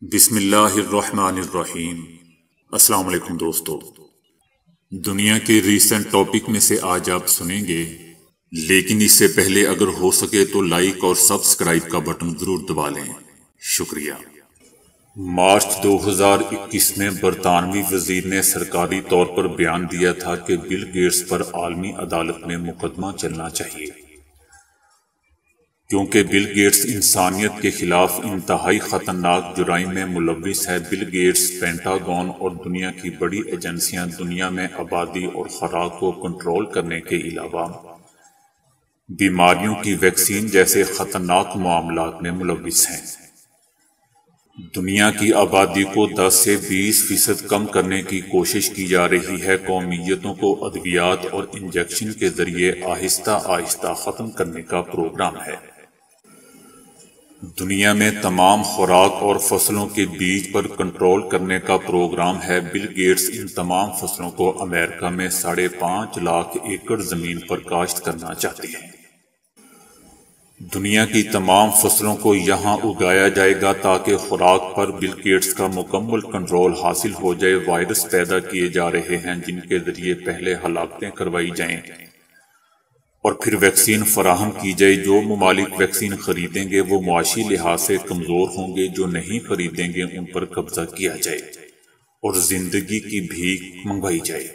بسم اللہ الرحمن الرحیم۔ السلام علیکم دوستو، دنیا کے ریسنٹ ٹاپک میں سے آج آپ سنیں گے، لیکن اس سے پہلے اگر ہو سکے تو لائک اور سبسکرائب کا بٹن ضرور دبا لیں، شکریہ۔ مارچ 2021 میں برطانوی وزیر نے سرکاری طور پر بیان دیا تھا کہ بل گیٹس پر عالمی عدالت میں مقدمہ چلنا چاہیے، کیونکہ بل گیٹس انسانیت کے خلاف انتہائی خطرناک جرائم میں ملوث ہے۔ بل گیٹس، پینٹاگون اور دنیا کی بڑی ایجنسیاں دنیا میں آبادی اور خوراک کو کنٹرول کرنے کے علاوہ بیماریوں کی ویکسین جیسے خطرناک معاملات میں ملوث ہیں۔ دنیا کی آبادی کو 10 سے 20% کم کرنے کی کوشش کی جا رہی ہے۔ قومیتوں کو ادویات اور انجیکشن کے ذریعے آہستہ آہستہ ختم کرنے کا پروگرام ہے۔ دنیا میں تمام خوراک اور فصلوں کے بیج پر کنٹرول کرنے کا پروگرام ہے۔ بل گیٹس ان تمام فصلوں کو امریکہ میں 5.5 لاکھ ایکڑ زمین پر کاشت کرنا چاہتے ہیں۔ دنیا کی تمام فصلوں کو یہاں اگایا جائے گا تاکہ خوراک پر بل گیٹس کا مکمل کنٹرول حاصل ہو جائے۔ وائرس پیدا کیے جا رہے ہیں جن کے ذریعے پہلے ہلاکتیں کروائی جائیں اور پھر ویکسین فراہم کی جائے۔ جو ممالک ویکسین خریدیں گے وہ معاشی لحاظ سے کمزور ہوں گے، جو نہیں خریدیں گے ان پر قبضہ کیا جائے اور زندگی کی بھیک منگوائی جائے۔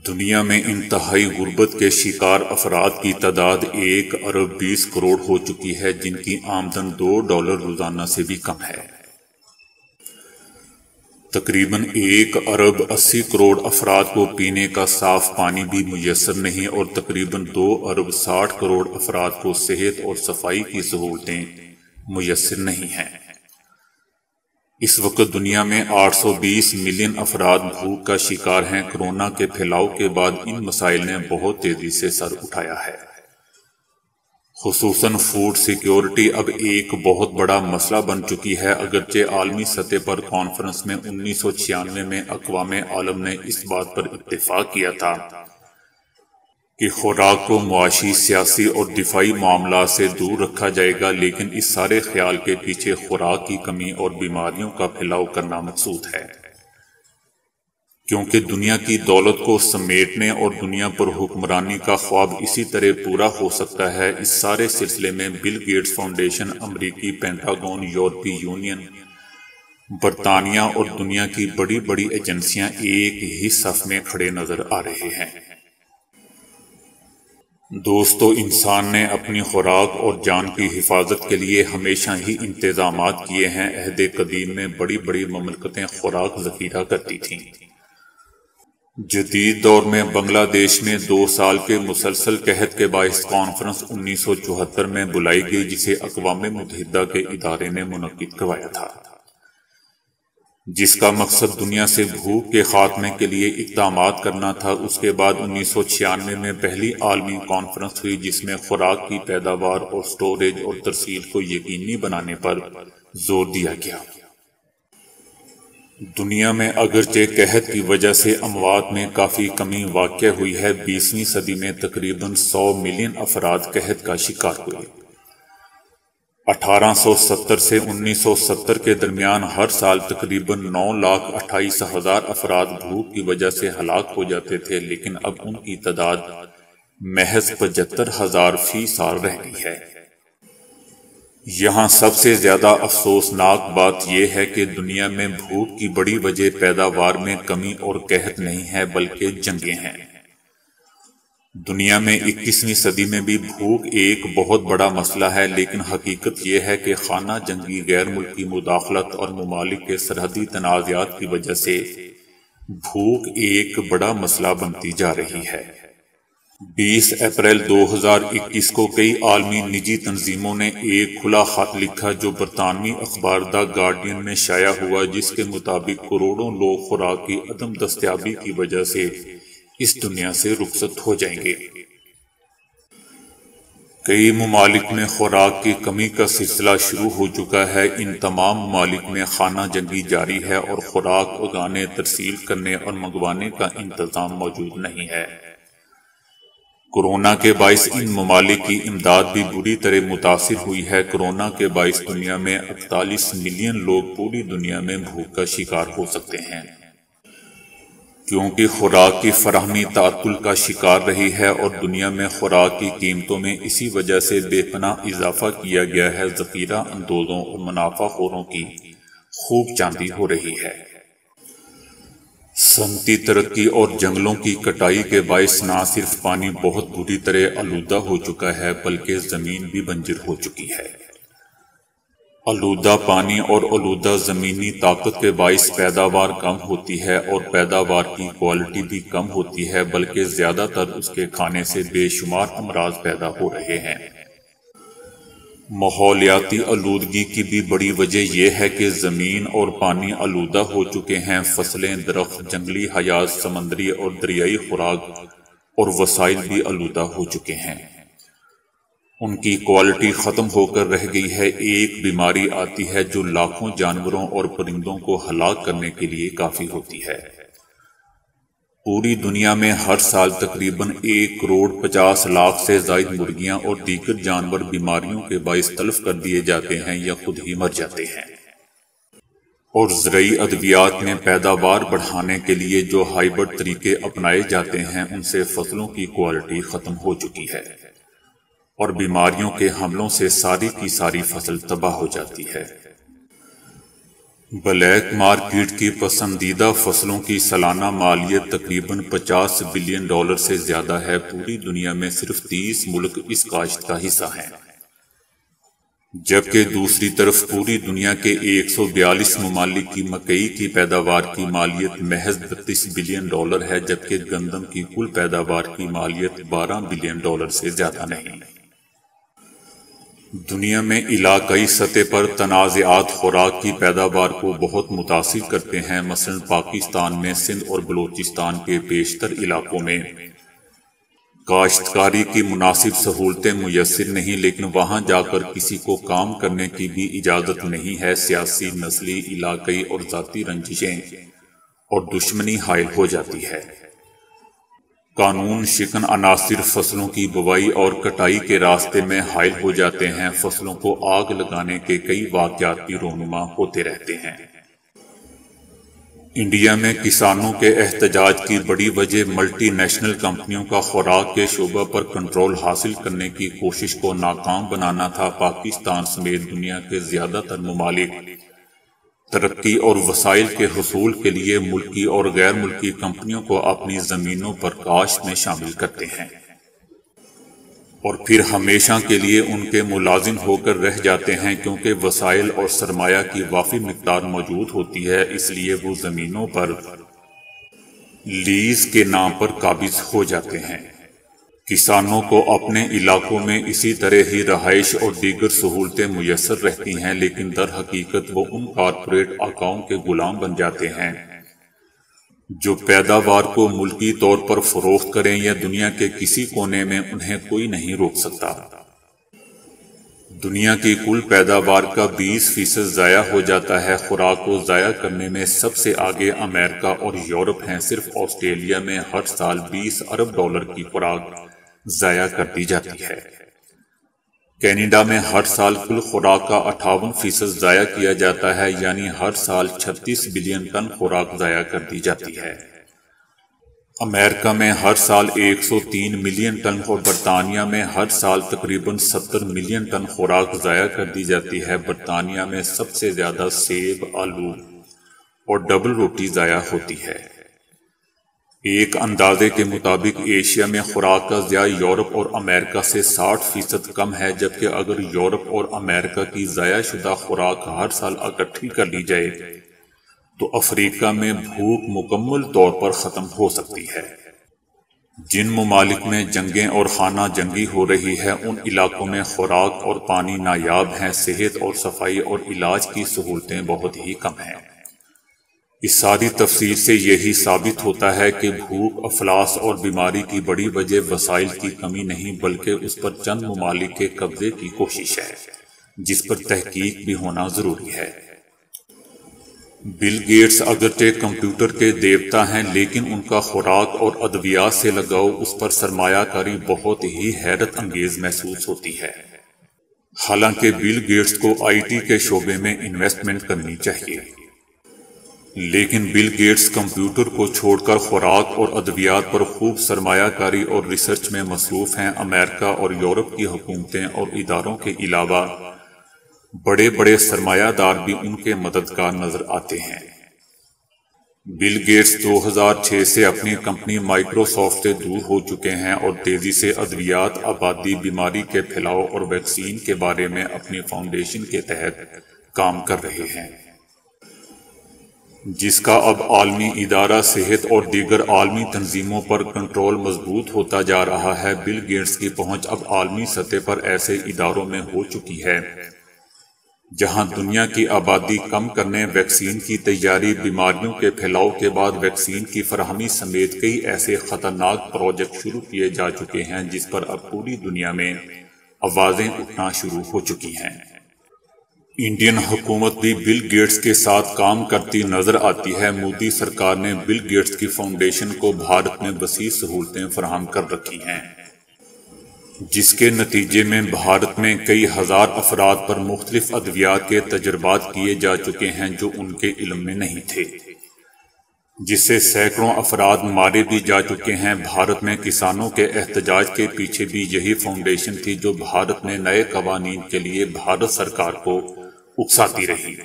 دنیا میں انتہائی غربت کے شکار افراد کی تعداد 1 ارب 20 کروڑ ہو چکی ہے، جن کی آمدن $2 روزانہ سے بھی کم ہے۔ تقریباً 1 ارب 80 کروڑ افراد کو پینے کا صاف پانی بھی میسر نہیں، اور تقریباً 2 ارب 60 کروڑ افراد کو صحت اور صفائی کی سہولتیں میسر نہیں ہیں۔ اس وقت دنیا میں 820 ملین افراد بھوک کا شکار ہیں۔ کورونا کے پھیلاؤ کے بعد ان مسائل نے بہت تیزی سے سر اٹھایا ہے۔ خصوصاً فوڈ سیکیورٹی اب ایک بہت بڑا مسئلہ بن چکی ہے۔ اگرچہ عالمی سطح پر کانفرنس میں 1996 میں اقوام عالم نے اس بات پر اتفاق کیا تھا کہ خوراک کو معاشی، سیاسی اور دفاعی معاملات سے دور رکھا جائے گا، لیکن اس سارے خیال کے پیچھے خوراک کی کمی اور بیماریوں کا پھیلاؤ کرنا مقصود ہے، کیونکہ دنیا کی دولت کو سمیٹنے اور دنیا پر حکمرانی کا خواب اسی طرح پورا ہو سکتا ہے۔ اس سارے سلسلے میں بل گیٹس فاؤنڈیشن، امریکی پینٹاگون، یورپی یونین، برطانیہ اور دنیا کی بڑی بڑی ایجنسیاں ایک ہی صف میں کھڑے نظر آ رہے ہیں۔ دوستو، انسان نے اپنی خوراک اور جان کی حفاظت کے لیے ہمیشہ ہی انتظامات کیے ہیں۔ عہد قدیم میں بڑی بڑی مملکتیں خوراک ذخیرہ کرتی تھیں۔ جدید دور میں بنگلہ دیش میں 2 سال کے مسلسل قحط کے باعث کانفرنس 1974 میں بلائی گئی، جسے اقوام متحدہ کے ادارے نے منعقد کروایا تھا، جس کا مقصد دنیا سے بھوک کے خاتمے کے لیے اقدامات کرنا تھا۔ اس کے بعد 1996 میں پہلی عالمی کانفرنس ہوئی جس میں خوراک کی پیداوار اور سٹوریج اور ترسیل کو یقینی بنانے پر زور دیا گیا۔ دنیا میں اگرچہ قحط کی وجہ سے اموات میں کافی کمی واقع ہوئی ہے، 20ویں صدی میں تقریباً 100 ملین افراد قحط کا شکار ہوئے۔ 1870 سے 1970 کے درمیان ہر سال تقریباً 9,28,000 افراد بھوک کی وجہ سے ہلاک ہو جاتے تھے، لیکن اب ان کی تعداد محض 75,000 فی سال رہ گئی ہے۔ یہاں سب سے زیادہ افسوسناک بات یہ ہے کہ دنیا میں بھوک کی بڑی وجہ پیداوار میں کمی اور قحط نہیں ہے بلکہ جنگیں ہیں۔ دنیا میں 21ویں صدی میں بھی بھوک ایک بہت بڑا مسئلہ ہے، لیکن حقیقت یہ ہے کہ خانہ جنگی، غیر ملکی مداخلت اور ممالک کے سرحدی تنازعات کی وجہ سے بھوک ایک بڑا مسئلہ بنتی جا رہی ہے۔ 20 اپریل 2021 کو کئی عالمی نجی تنظیموں نے ایک کھلا خط لکھا جو برطانوی اخبار دی گارڈین میں شائع ہوا، جس کے مطابق کروڑوں لوگ خوراک کی عدم دستیابی کی وجہ سے اس دنیا سے رخصت ہو جائیں گے۔ کئی ممالک میں خوراک کی کمی کا سلسلہ شروع ہو چکا ہے۔ ان تمام ممالک میں خانہ جنگی جاری ہے اور خوراک اگانے، ترسیل کرنے اور منگوانے کا انتظام موجود نہیں ہے۔ کورونا کے باعث ان ممالک کی امداد بھی بری طرح متاثر ہوئی ہے۔ کورونا کے باعث دنیا میں 48 ملین لوگ پوری دنیا میں بھوک کا شکار ہو سکتے ہیں، کیونکہ خوراک کی فراہمی تعطل کا شکار رہی ہے اور دنیا میں خوراک کی قیمتوں میں اسی وجہ سے بے پناہ اضافہ کیا گیا ہے۔ ذخیرہ اندوزوں اور منافع خوروں کی خوب چاندی ہو رہی ہے۔ صنعتی ترقی اور جنگلوں کی کٹائی کے باعث نہ صرف پانی بہت بری طرح آلودہ ہو چکا ہے بلکہ زمین بھی بنجر ہو چکی ہے۔ آلودہ پانی اور آلودہ زمینی طاقت کے باعث پیداوار کم ہوتی ہے اور پیداوار کی کوالٹی بھی کم ہوتی ہے، بلکہ زیادہ تر اس کے کھانے سے بے شمار امراض پیدا ہو رہے ہیں۔ ماحولیاتی آلودگی کی بھی بڑی وجہ یہ ہے کہ زمین اور پانی آلودہ ہو چکے ہیں۔ فصلیں، درخت، جنگلی حیات، سمندری اور دریائی خوراک اور وسائل بھی آلودہ ہو چکے ہیں۔ ان کی کوالٹی ختم ہو کر رہ گئی ہے۔ ایک بیماری آتی ہے جو لاکھوں جانوروں اور پرندوں کو ہلاک کرنے کے لیے کافی ہوتی ہے۔ پوری دنیا میں ہر سال تقریباً 1,50,00,000 سے زائد مرغیاں اور دیگر جانور بیماریوں کے باعث تلف کر دیے جاتے ہیں یا خود ہی مر جاتے ہیں۔ اور زرعی ادویات میں پیداوار بڑھانے کے لیے جو ہائیبرڈ طریقے اپنائے جاتے ہیں ان سے فصلوں کی کوالٹی ختم ہو چکی ہے اور بیماریوں کے حملوں سے ساری کی ساری فصل تباہ ہو جاتی ہے۔ بلیک مارکیٹ کی پسندیدہ فصلوں کی سالانہ مالیت تقریباً $50 بلین سے زیادہ ہے۔ پوری دنیا میں صرف 30 ملک اس کاشت کا حصہ ہیں، جبکہ دوسری طرف پوری دنیا کے 142 ممالک کی مکئی کی پیداوار کی مالیت محض $32 بلین ہے، جبکہ گندم کی کل پیداوار کی مالیت $12 بلین سے زیادہ نہیں۔ دنیا میں علاقائی سطح پر تنازعات خوراک کی پیداوار کو بہت متاثر کرتے ہیں۔ مثلا پاکستان میں سندھ اور بلوچستان کے بیشتر علاقوں میں کاشتکاری کی مناسب سہولتیں میسر نہیں، لیکن وہاں جا کر کسی کو کام کرنے کی بھی اجازت نہیں ہے۔ سیاسی، نسلی، علاقائی اور ذاتی رنجشیں اور دشمنی حائل ہو جاتی ہے۔ قانون شکن عناصر فصلوں کی بوائی اور کٹائی کے راستے میں حائل ہو جاتے ہیں۔ فصلوں کو آگ لگانے کے کئی واقعات بھی رونما ہوتے رہتے ہیں۔ انڈیا میں کسانوں کے احتجاج کی بڑی وجہ ملٹی نیشنل کمپنیوں کا خوراک کے شعبہ پر کنٹرول حاصل کرنے کی کوشش کو ناکام بنانا تھا۔ پاکستان سمیت دنیا کے زیادہ تر ممالک ترقی اور وسائل کے حصول کے لیے ملکی اور غیر ملکی کمپنیوں کو اپنی زمینوں پر کاشت میں شامل کرتے ہیں اور پھر ہمیشہ کے لیے ان کے ملازم ہو کر رہ جاتے ہیں۔ کیونکہ وسائل اور سرمایہ کی وافی مقدار موجود ہوتی ہے، اس لیے وہ زمینوں پر لیز کے نام پر قابض ہو جاتے ہیں۔ کسانوں کو اپنے علاقوں میں اسی طرح ہی رہائش اور دیگر سہولتیں میسر رہتی ہیں، لیکن در حقیقت وہ ان کارپوریٹ آقاؤں کے غلام بن جاتے ہیں جو پیداوار کو ملکی طور پر فروخت کریں یا دنیا کے کسی کونے میں انہیں کوئی نہیں روک سکتا۔ دنیا کی کل پیداوار کا 20% ضائع ہو جاتا ہے۔ خوراک کو ضائع کرنے میں سب سے آگے امریکہ اور یورپ ہیں۔ صرف آسٹریلیا میں ہر سال $20 ارب کی خوراک ضائع کر دی جاتی ہے۔ کینیڈا میں ہر سال کل خوراک کا 58% ضائع کیا جاتا ہے، یعنی ہر سال 36 بلین ٹن خوراک ضائع کر دی جاتی ہے۔ امریکہ میں ہر سال 103 ملین ٹن اور برطانیہ میں ہر سال تقریباً 70 ملین ٹن خوراک ضائع کر دی جاتی ہے۔ برطانیہ میں سب سے زیادہ سیب، آلو اور ڈبل روٹی ضائع ہوتی ہے۔ ایک اندازے کے مطابق ایشیا میں خوراک کا ضیاع یورپ اور امریکہ سے 60% کم ہے، جبکہ اگر یورپ اور امریکہ کی ضائع شدہ خوراک ہر سال اکٹھی کر لی جائے تو افریقہ میں بھوک مکمل طور پر ختم ہو سکتی ہے۔ جن ممالک میں جنگیں اور خانہ جنگی ہو رہی ہے ان علاقوں میں خوراک اور پانی نایاب ہیں، صحت اور صفائی اور علاج کی سہولتیں بہت ہی کم ہیں۔ اس ساری تفصیل سے یہی ثابت ہوتا ہے کہ بھوک، افلاس اور بیماری کی بڑی وجہ وسائل کی کمی نہیں بلکہ اس پر چند ممالک کے قبضے کی کوشش ہے، جس پر تحقیق بھی ہونا ضروری ہے۔ بل گیٹس اگرچہ کمپیوٹر کے دیوتا ہیں، لیکن ان کا خوراک اور ادویات سے لگاؤ اس پر سرمایہ کاری بہت ہی حیرت انگیز محسوس ہوتی ہے۔ حالانکہ بل گیٹس کو آئی ٹی کے شعبے میں انویسٹمنٹ کرنی چاہیے، لیکن بل گیٹس کمپیوٹر کو چھوڑ کر خوراک اور ادویات پر خوب سرمایہ کاری اور ریسرچ میں مصروف ہیں۔ امریکہ اور یورپ کی حکومتیں اور اداروں کے علاوہ بڑے بڑے سرمایہ دار بھی ان کے مددگار نظر آتے ہیں۔ بل گیٹس 2006 سے اپنی کمپنی مائیکروسافٹ سے دور ہو چکے ہیں اور تیزی سے ادویات، آبادی، بیماری کے پھیلاؤ اور ویکسین کے بارے میں اپنی فاؤنڈیشن کے تحت کام کر رہے ہیں، جس کا اب عالمی ادارہ صحت اور دیگر عالمی تنظیموں پر کنٹرول مضبوط ہوتا جا رہا ہے۔ بل گیٹس کی پہنچ اب عالمی سطح پر ایسے اداروں میں ہو چکی ہے جہاں دنیا کی آبادی کم کرنے، ویکسین کی تیاری، بیماریوں کے پھیلاؤ کے بعد ویکسین کی فراہمی سمیت کئی ایسے خطرناک پروجیکٹ شروع کیے جا چکے ہیں جس پر اب پوری دنیا میں آوازیں اٹھنا شروع ہو چکی ہیں۔ انڈین حکومت بھی بل گیٹس کے ساتھ کام کرتی نظر آتی ہے۔ مودی سرکار نے بل گیٹس کی فاؤنڈیشن کو بھارت میں وسیع سہولتیں فراہم کر رکھی ہیں، جس کے نتیجے میں بھارت میں کئی ہزار افراد پر مختلف ادویات کے تجربات کیے جا چکے ہیں جو ان کے علم میں نہیں تھے، جس سے سینکڑوں افراد مارے بھی جا چکے ہیں۔ بھارت میں کسانوں کے احتجاج کے پیچھے بھی یہی فاؤنڈیشن تھی جو بھارت میں نئے قوانین کے لیے بھارت سرکار کو اکساتی رہی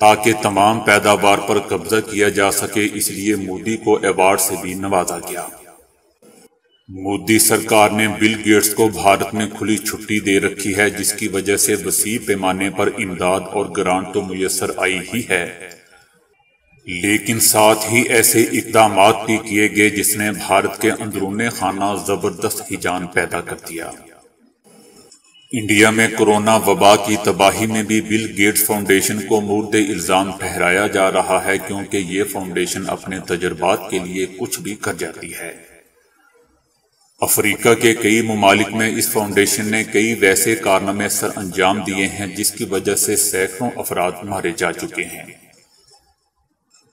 تاکہ تمام پیداوار پر قبضہ کیا جا سکے۔ اس لیے مودی کو ایوارڈ سے بھی نوازا گیا۔ مودی سرکار نے بل گیٹس کو بھارت میں کھلی چھٹی دے رکھی ہے، جس کی وجہ سے وسیع پیمانے پر امداد اور گرانٹ تو میسر آئی ہی ہے، لیکن ساتھ ہی ایسے اقدامات بھی کیے گئے جس نے بھارت کے اندرون خانہ زبردست ہیجان پیدا کر دیا۔ انڈیا میں کورونا وبا کی تباہی میں بھی بل گیٹس فاؤنڈیشن کو مورد الزام ٹھہرایا جا رہا ہے، کیونکہ یہ فاؤنڈیشن اپنے تجربات کے لیے کچھ بھی کر جاتی ہے۔ افریقہ کے کئی ممالک میں اس فاؤنڈیشن نے کئی ویسے کارنامے سر انجام دیے ہیں جس کی وجہ سے سینکڑوں افراد مارے جا چکے ہیں۔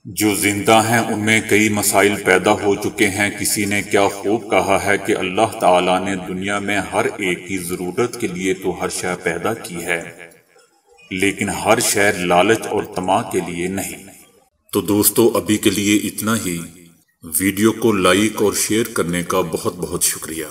جو زندہ ہیں ان میں کئی مسائل پیدا ہو چکے ہیں۔ کسی نے کیا خوب کہا ہے کہ اللہ تعالیٰ نے دنیا میں ہر ایک کی ضرورت کے لیے تو ہر شے پیدا کی ہے، لیکن ہر شے لالچ اور طمع کے لیے نہیں۔ تو دوستو ابھی کے لیے اتنا ہی۔ ویڈیو کو لائک اور شیئر کرنے کا بہت بہت شکریہ۔